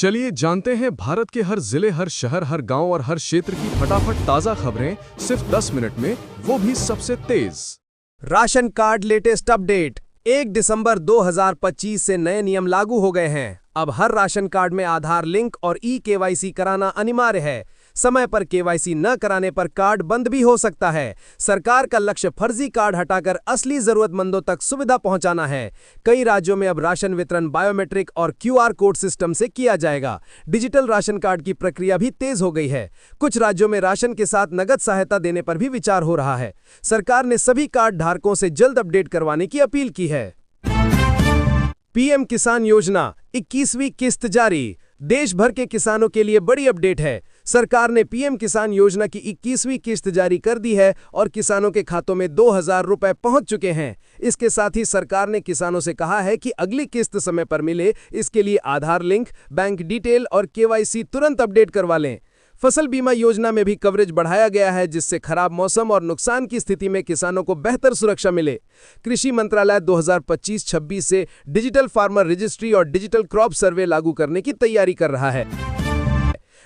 चलिए जानते हैं भारत के हर जिले, हर शहर, हर गांव और हर क्षेत्र की फटाफट ताजा खबरें सिर्फ 10 मिनट में, वो भी सबसे तेज। Ration card latest update. 1 दिसंबर 2025 से नए नियम लागू हो गए हैं। अब हर राशन कार्ड में आधार लिंक और ई-केवाईसी कराना अनिवार्य है। समय पर केवाईसी न कराने पर कार्ड बंद भी हो सकता है। सरकार का लक्ष्य फर्जी कार्ड हटाकर असली जरूरतमंदों तक सुविधा पहुंचाना है। कई राज्यों में अब राशन वितरण बायोमेट्रिक और क्यूआर कोड सिस्टम से किया जाएगा। डिजिटल राशन कार्ड की प्रक्रिया भी तेज हो गई है। कुछ राज्यों में राशन के साथ नगद सहायता देने पर भी विचार हो रहा है। सरकार ने सभी कार्ड धारकों से जल्द अपडेट करवाने की अपील की है। पीएम किसान योजना 21वीं किस्त जारी। देश भर के किसानों के लिए बड़ी अपडेट है। सरकार ने पीएम किसान योजना की 21वीं किस्त जारी कर दी है और किसानों के खातों में 2000 रुपए पहुंच चुके हैं। इसके साथ ही सरकार ने किसानों से कहा है कि अगली किस्त समय पर मिले, इसके लिए आधार लिंक, बैंक डिटेल और केवाईसी तुरंत अपडेट करवा लें। फसल बीमा योजना में भी कवरेज बढ़ाया गया है, जिससे खराब मौसम और नुकसान की स्थिति में किसानों को बेहतर सुरक्षा मिले। कृषि मंत्रालय 2025-26 से डिजिटल फार्मर रजिस्ट्री और डिजिटल क्रॉप सर्वे लागू करने की तैयारी कर रहा है।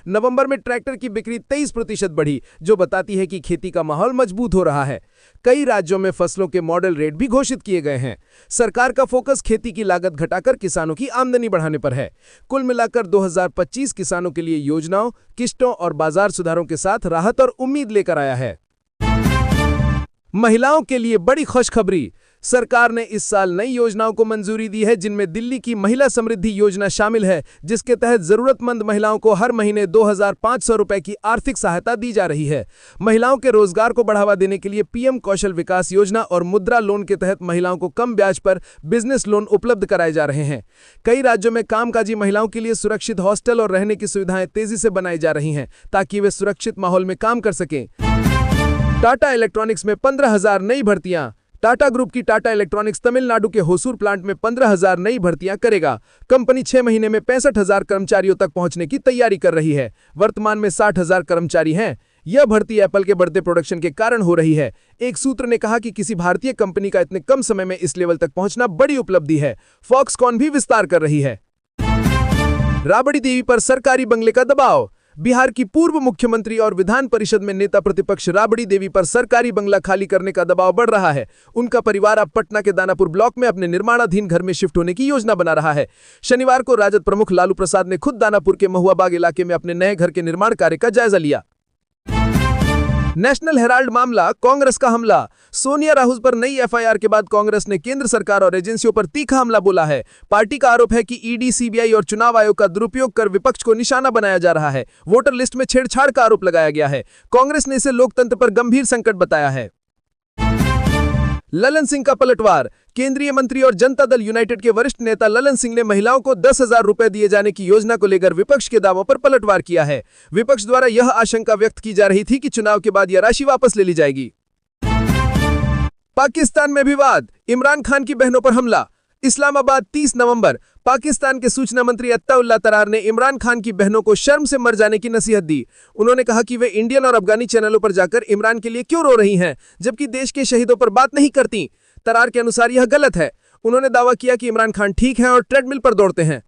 नवंबर में ट्रैक्टर की बिक्री 23% बढ़ी, जो बताती है कि खेती का माहौल मजबूत हो रहा है। कई राज्यों में फसलों के मॉडल रेट भी घोषित किए गए हैं। सरकार का फोकस खेती की लागत घटाकर किसानों की आमदनी बढ़ाने पर है। कुल मिलाकर 2025 किसानों के लिए योजनाओं, किस्तों और बाजार सुधारों के साथ राहत और उम्मीद लेकर आया है। महिलाओं के लिए बड़ी खुशखबरी। सरकार ने इस साल नई योजनाओं को मंजूरी दी है, जिनमें दिल्ली की महिला समृद्धि योजना शामिल है, जिसके तहत जरूरतमंद महिलाओं को हर महीने 2500 रुपए की आर्थिक सहायता दी जा रही है। महिलाओं के रोजगार को बढ़ावा देने के लिए पीएम कौशल विकास योजना और मुद्रा लोन के तहत महिलाओं को कम ब्याज पर बिजनेस लोन उपलब्ध कराए जा रहे हैं। कई राज्यों में कामकाजी महिलाओं के लिए सुरक्षित हॉस्टल और रहने की सुविधाएं तेजी से बनाई जा रही हैं, ताकि वे सुरक्षित माहौल में काम कर सकें। टाटा इलेक्ट्रॉनिक्स में 15,000 नई भर्तियां। टाटा ग्रुप की टाटा इलेक्ट्रॉनिक्स तमिलनाडु के होसूर प्लांट में 15,000 नई भर्तियां करेगा। कंपनी 6 महीने में 65,000 कर्मचारियों तक पहुंचने की तैयारी कर रही है। वर्तमान में 60,000 कर्मचारी हैं। यह भर्ती एप्पल के बढ़ते प्रोडक्शन के कारण हो रही है। एक सूत्र ने कहा कि किसी भारतीय कंपनी का इतने कम समय में इस लेवल तक पहुंचना बड़ी उपलब्धि है। फॉक्सकॉन भी विस्तार कर रही है। राबड़ी देवी पर सरकारी बंगले का दबाव। बिहार की पूर्व मुख्यमंत्री और विधान परिषद में नेता प्रतिपक्ष राबड़ी देवी पर सरकारी बंगला खाली करने का दबाव बढ़ रहा है। उनका परिवार अब पटना के दानापुर ब्लॉक में अपने निर्माणाधीन घर में शिफ्ट होने की योजना बना रहा है। शनिवार को राजद प्रमुख लालू प्रसाद ने खुद दानापुर के महुआ बाग इलाके में अपने नए घर के निर्माण कार्य का जायजा लिया। नेशनल हेराल्ड मामला, कांग्रेस का हमला। सोनिया राहुल पर नई एफआईआर के बाद कांग्रेस ने केंद्र सरकार और एजेंसियों पर तीखा हमला बोला है। पार्टी का आरोप है कि ईडी, सीबीआई और चुनाव आयोग का दुरुपयोग कर विपक्ष को निशाना बनाया जा रहा है। वोटर लिस्ट में छेड़छाड़ का आरोप लगाया गया है। कांग्रेस ने इसे लोकतंत्र पर गंभीर संकट बताया है। ललन सिंह का पलटवार। केंद्रीय मंत्री और जनता दल यूनाइटेड के वरिष्ठ नेता ललन सिंह ने महिलाओं को 10,000 रुपए दिए जाने की योजना को लेकर विपक्ष के दावों पर पलटवार किया है। विपक्ष द्वारा यह आशंका व्यक्त की जा रही थी कि चुनाव के बाद यह राशि वापस ले ली जाएगी। पाकिस्तान में विवाद, इमरान खान की बहनों पर हमला। इस्लामाबाद 30 नवंबर। पाकिस्तान के सूचना मंत्री अत्ताउल्लाह तरार ने इमरान खान की बहनों को शर्म से मर जाने की नसीहत दी। उन्होंने कहा कि वे इंडियन और अफगानी चैनलों पर जाकर इमरान के लिए क्यों रो रही हैं, जबकि देश के शहीदों पर बात नहीं करती। तरार के अनुसार यह गलत है। उन्होंने दावा किया कि इमरान खान ठीक हैं और ट्रेडमिल पर दौड़ते हैं।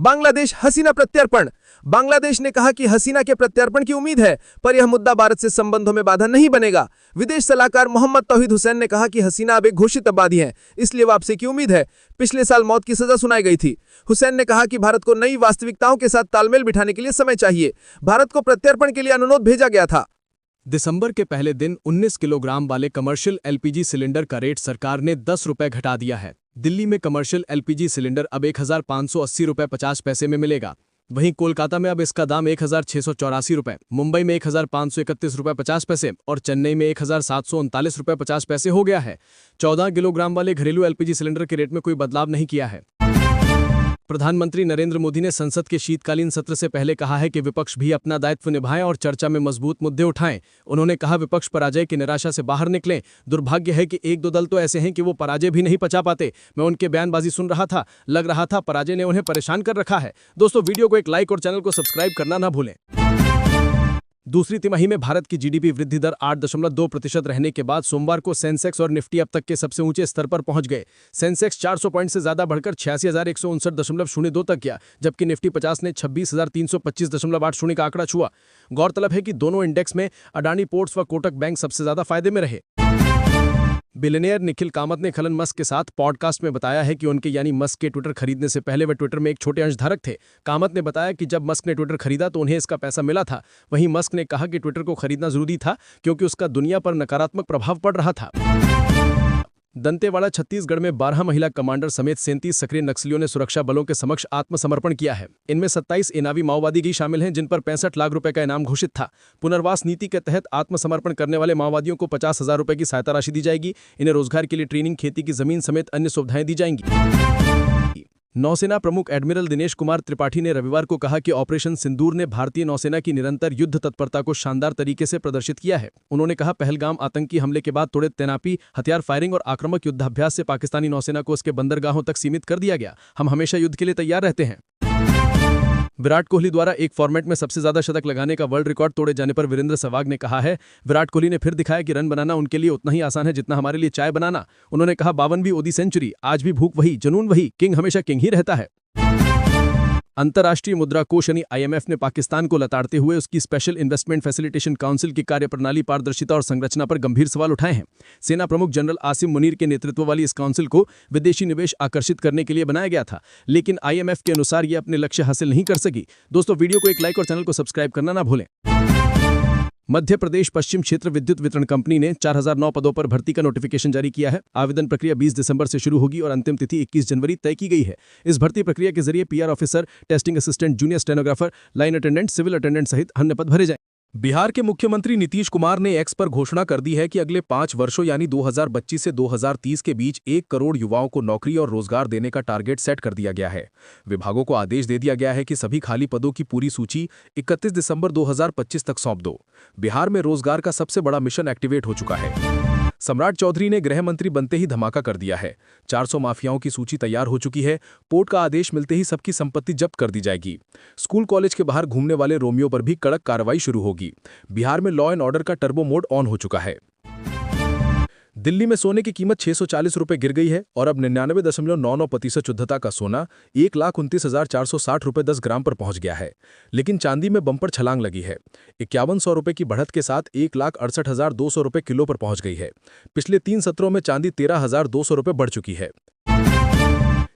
बांग्लादेश हसीना प्रत्यर्पण। बांग्लादेश ने कहा कि हसीना के प्रत्यर्पण की उम्मीद है, पर यह मुद्दा भारत से संबंधों में बाधा नहीं बनेगा। विदेश सलाहकार मोहम्मद तौहीद हुसैन ने कहा कि हसीना अब एक घोषित आबादी है, इसलिए वापसी की उम्मीद है। पिछले साल मौत की सजा सुनाई गई थी। हुसैन ने कहा कि भारत को नई वास्तविकताओं के साथ तालमेल बिठाने के लिए समय चाहिए। भारत को प्रत्यर्पण के लिए अनुरोध भेजा गया था। दिसंबर के पहले दिन 19 किलोग्राम वाले कमर्शियल एलपीजी सिलेंडर का रेट सरकार ने 10 रुपए घटा दिया है। दिल्ली में कमर्शियल एलपीजी सिलेंडर अब 1580 रुपए 50 पैसे में मिलेगा। वहीं कोलकाता में अब इसका दाम 1684 रुपए, मुंबई में 1531 रुपए 50 पैसे और चेन्नई में 1739 रुपए 50 पैसे हो गया है। 14 किलोग्राम वाले घरेलू एलपीजी सिलेंडर के रेट में कोई बदलाव नहीं किया है। प्रधानमंत्री नरेंद्र मोदी ने संसद के शीतकालीन सत्र से पहले कहा है कि विपक्ष भी अपना दायित्व निभाएं और चर्चा में मजबूत मुद्दे उठाएं। उन्होंने कहा, विपक्ष पराजय की निराशा से बाहर निकलें। दुर्भाग्य है कि एक दो दल तो ऐसे हैं कि वो पराजय भी नहीं पचा पाते। मैं उनके बयानबाजी सुन रहा था, लग रहा था पराजय ने उन्हें परेशान कर रखा है। दोस्तों, वीडियो को एक लाइक और चैनल को सब्सक्राइब करना ना भूलें। दूसरी तिमाही में भारत की जीडीपी वृद्धि दर 8.2% रहने के बाद सोमवार को सेंसेक्स और निफ्टी अब तक के सबसे ऊंचे स्तर पर पहुंच गए। सेंसेक्स 400 पॉइंट से ज्यादा बढ़कर 86,159.02 तक गया, जबकि निफ्टी 50 ने 26,325.80 का आंकड़ा छुआ। गौरतलब है कि दोनों इंडेक्स में अडानी पोर्ट्स व कोटक बैंक सबसे ज्यादा फायदे में रहे। बिलियनियर निखिल कामत ने एलन मस्क के साथ पॉडकास्ट में बताया है कि उनके यानी मस्क के ट्विटर खरीदने से पहले वे ट्विटर में एक छोटे अंशधारक थे। कामत ने बताया कि जब मस्क ने ट्विटर खरीदा तो उन्हें इसका पैसा मिला था। वहीं मस्क ने कहा कि ट्विटर को खरीदना जरूरी था क्योंकि उसका दुनिया पर नकारात्मक प्रभाव पड़ रहा था। दंतेवाड़ा छत्तीसगढ़ में 12 महिला कमांडर समेत 37 सक्रिय नक्सलियों ने सुरक्षा बलों के समक्ष आत्मसमर्पण किया है। इनमें 27 इनामी माओवादी भी शामिल हैं, जिन पर 65 लाख रुपए का इनाम घोषित था। पुनर्वास नीति के तहत आत्मसमर्पण करने वाले माओवादियों को 50,000 रुपए की सहायता राशि दी जाएगी। इन्हें रोजगार के लिए ट्रेनिंग, खेती की जमीन समेत अन्य सुविधाएं दी जाएंगी। नौसेना प्रमुख एडमिरल दिनेश कुमार त्रिपाठी ने रविवार को कहा कि ऑपरेशन सिंदूर ने भारतीय नौसेना की निरंतर युद्ध तत्परता को शानदार तरीके से प्रदर्शित किया है। उन्होंने कहा, पहलगाम आतंकी हमले के बाद त्वरित तैनाती, हथियार फायरिंग और आक्रामक युद्धाभ्यास से पाकिस्तानी नौसेना को उसके बंदरगाहों तक सीमित कर दिया गया। हम हमेशा युद्ध के लिए तैयार रहते हैं। विराट कोहली द्वारा एक फॉर्मेट में सबसे ज्यादा शतक लगाने का वर्ल्ड रिकॉर्ड तोड़े जाने पर वीरेंद्र सहवाग ने कहा है, विराट कोहली ने फिर दिखाया कि रन बनाना उनके लिए उतना ही आसान है जितना हमारे लिए चाय बनाना। उन्होंने कहा, 52वीं ओडी सेंचुरी, आज भी भूख वही, जुनून वही, किंग हमेशा किंग ही रहता है। अंतर्राष्ट्रीय मुद्रा कोष यानी IMF ने पाकिस्तान को लताड़ते हुए उसकी स्पेशल इन्वेस्टमेंट फैसिलिटेशन काउंसिल की कार्यप्रणाली, पारदर्शिता और संरचना पर गंभीर सवाल उठाए हैं। सेना प्रमुख जनरल आसिम मुनीर के नेतृत्व वाली इस काउंसिल को विदेशी निवेश आकर्षित करने के लिए बनाया गया था, लेकिन IMF के अनुसार ये अपने लक्ष्य हासिल नहीं कर सकी। दोस्तों, वीडियो को एक लाइक और चैनल को सब्सक्राइब करना ना भूलें। मध्य प्रदेश पश्चिम क्षेत्र विद्युत वितरण कंपनी ने 4009 पदों पर भर्ती का नोटिफिकेशन जारी किया है। आवेदन प्रक्रिया 20 दिसंबर से शुरू होगी और अंतिम तिथि 21 जनवरी तय की गई है। इस भर्ती प्रक्रिया के जरिए PR officer, testing assistant, junior stenographer, line attendant, civil attendant सहित अन्य पद भरे जाएं। बिहार के मुख्यमंत्री नीतीश कुमार ने एक्स पर घोषणा कर दी है कि अगले 5 वर्षों यानी 2025 से 2030 के बीच 1 करोड़ युवाओं को नौकरी और रोजगार देने का टारगेट सेट कर दिया गया है। विभागों को आदेश दे दिया गया है कि सभी खाली पदों की पूरी सूची 31 दिसंबर 2025 तक सौंप दो। बिहार में रोजगार का सबसे बड़ा मिशन एक्टिवेट हो चुका है। सम्राट चौधरी ने गृह मंत्री बनते ही धमाका कर दिया है। 400 माफियाओं की सूची तैयार हो चुकी है। कोर्ट का आदेश मिलते ही सबकी संपत्ति जब्त कर दी जाएगी। स्कूल कॉलेज के बाहर घूमने वाले रोमियो पर भी कड़क कार्रवाई शुरू होगी। बिहार में लॉ एंड ऑर्डर का टर्बो मोड ऑन हो चुका है। दिल्ली में सोने की कीमत 640 रुपए गिर गई है और अब 99.99% शुद्धता का सोना 1,29,460 रुपए 10 ग्राम पर पहुंच गया है। लेकिन चांदी में बम्पर छलांग लगी है। 5100 रुपए की बढ़त के साथ 1,68,200 रुपए किलो पर पहुंच गई है। पिछले 3 सत्रों में चांदी 13,200 रुपए बढ़ चुकी है।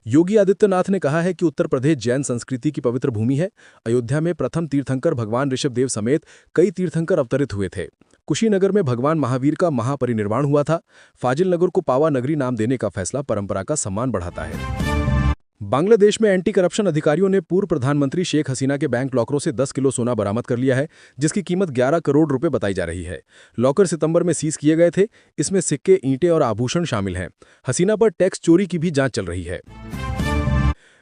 योगी आदित्यनाथ ने कहा है कि उत्तर प्रदेश जैन संस्कृति की पवित्र भूमि है। अयोध्या में प्रथम तीर्थंकर भगवान ऋषभदेव समेत कई तीर्थंकर अवतरित हुए थे। कुशीनगर में भगवान महावीर का महापरिनिर्वाण हुआ था। फाजिल नगर को पावा नगरी नाम देने का फैसला परंपरा का सम्मान बढ़ाता है। बांग्लादेश में एंटी करप्शन अधिकारियों ने पूर्व प्रधानमंत्री शेख हसीना के बैंक लॉकरों से 10 किलो सोना बरामद कर लिया है, जिसकी कीमत 11 करोड़ रुपए बताई जा रही है। लॉकर सितंबर में सीज किए गए थे। इसमें सिक्के, ईंटें और आभूषण शामिल हैं। हसीना पर टैक्स चोरी की भी जांच चल रही है।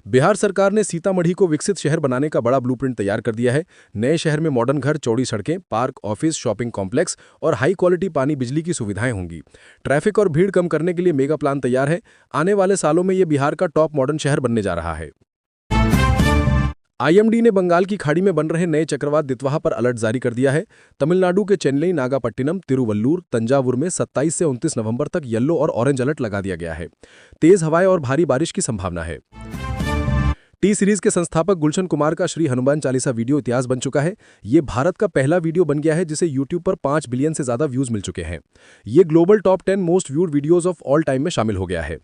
बिहार सरकार ने सीतामढ़ी को विकसित शहर बनाने का बड़ा ब्लूप्रिंट तैयार कर दिया है। नए शहर में मॉडर्न घर, चौड़ी सड़कें, पार्क, ऑफिस, शॉपिंग कॉम्प्लेक्स और हाई क्वालिटी पानी बिजली की सुविधाएं होंगी। ट्रैफिक और भीड़ कम करने के लिए मेगा प्लान तैयार है। आने वाले सालों में ये बिहार का टॉप मॉडर्न शहर बनने जा रहा है। IMD ने बंगाल की खाड़ी में बन रहे नए चक्रवात दितवाह पर अलर्ट जारी कर दिया है। तमिलनाडु के चेन्नई, नागापट्टिनम, तिरुवल्लुर, तंजावुर में 27 से 29 नवंबर तक येलो और ऑरेंज अलर्ट लगा दिया गया है। तेज हवाएं और भारी बारिश की संभावना है। टी सीरीज के संस्थापक गुलशन कुमार का श्री हनुमान चालीसा वीडियो इतिहास बन चुका है। ये भारत का पहला वीडियो बन गया है जिसे यूट्यूब पर 5 बिलियन से ज्यादा व्यूज मिल चुके हैं। ये global top 10 most viewed videos of all time में शामिल हो गया है।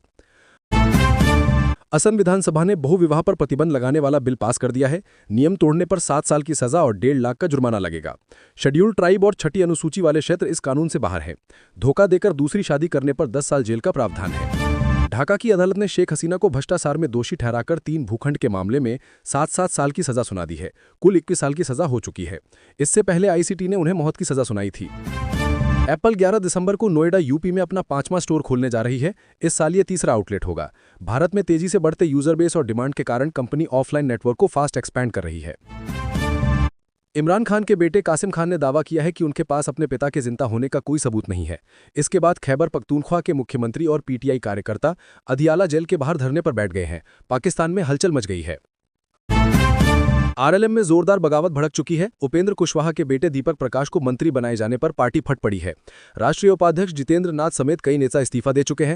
असम विधानसभा ने बहुविवाह पर प्रतिबंध लगाने वाला बिल पास कर दिया है। नियम तोड़ने पर 7 साल की सजा और 1.5 लाख का जुर्माना लगेगा। शेड्यूल्ड ट्राइब और छठी अनुसूची वाले क्षेत्र इस कानून से बाहर हैं। धोखा देकर दूसरी शादी करने पर 10 साल जेल का प्रावधान है। ढाका की अदालत ने शेख हसीना को भ्रष्टाचार में दोषी ठहराकर 3 भूखंड के मामले में 7-7 साल की सजा सुना दी है। कुल 21 साल की सजा हो चुकी है। इससे पहले ICT ने उन्हें मौत की सजा सुनाई थी। एप्पल 11 दिसंबर को नोएडा यूपी में अपना 5वां स्टोर खोलने जा रही है। इस साल ये तीसरा आउटलेट होगा। भारत में तेजी से बढ़ते यूजर बेस और डिमांड के कारण कंपनी ऑफलाइन नेटवर्क को फास्ट एक्सपैंड कर रही है। इमरान खान के बेटे कासिम खान ने दावा किया है कि उनके पास अपने पिता के जिंदा होने का कोई सबूत नहीं है। इसके बाद खैबर पख्तूनख्वा के मुख्यमंत्री और PTI कार्यकर्ता अदियाला जेल के बाहर धरने पर बैठ गए हैं। पाकिस्तान में हलचल मच गई है। आरएलएम में जोरदार बगावत भड़क चुकी है। उपेंद्र कुशवाहा के बेटे दीपक प्रकाश को मंत्री बनाए जाने पर पार्टी फट पड़ी है। राष्ट्रीय उपाध्यक्ष जितेंद्र नाथ समेत कई नेता इस्तीफा दे चुके हैं।